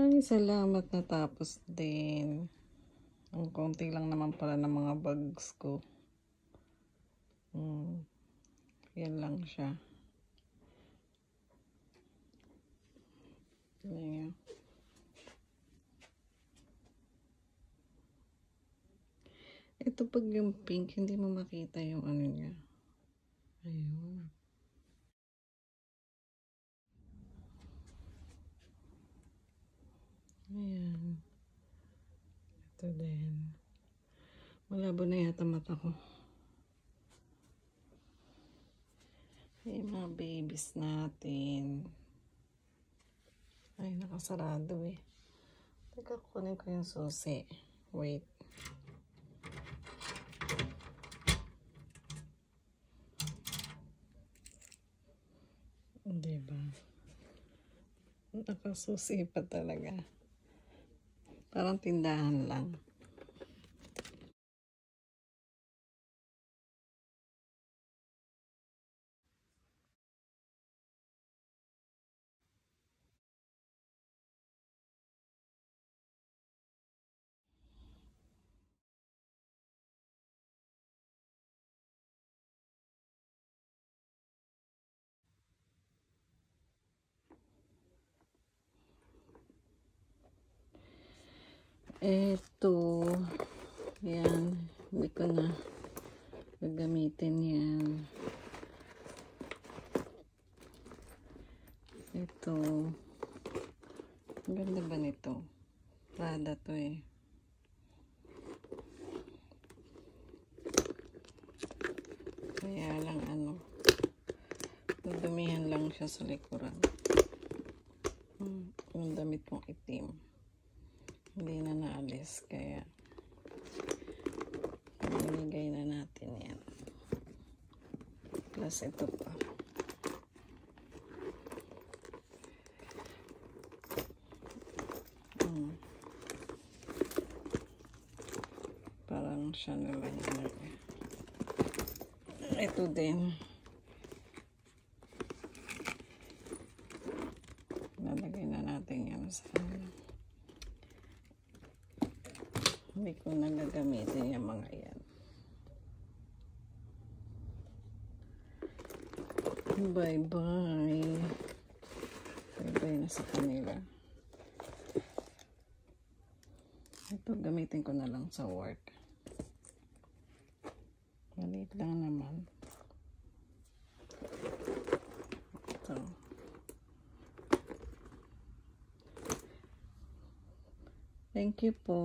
Ay, salamat, natapos din. Ang konti lang naman pala ng mga bags ko. Yan lang siya. Ayan. Ito pag yung pink, hindi mo makita yung ano niya. Ayun. Ayan. Ito din. Malabo na yata mata ko. Ay, mga babies natin. Ay, nakasarado eh. Teka, kunin ko yung susi. Wait. Diba? Nakasusi pa talaga. Parang tindahan lang. Eto, yan, hindi ko na gagamitin yan. Ito, ang ganda ba nito? Prada to eh. Kaya lang ano, dudumihan lang siya sa likuran. Yung damit kong itim. Hindi na naalis, kaya binigay na natin yan. Plus ito pa. Parang siya naman yun. Ito din. Lalagay na natin yan sa hindi ko na gagamitin yung mga yan. Bye bye. Bye bye na sa kanila. Ito gamitin ko na lang sa work. Maliit lang naman. Ito. Thank you po.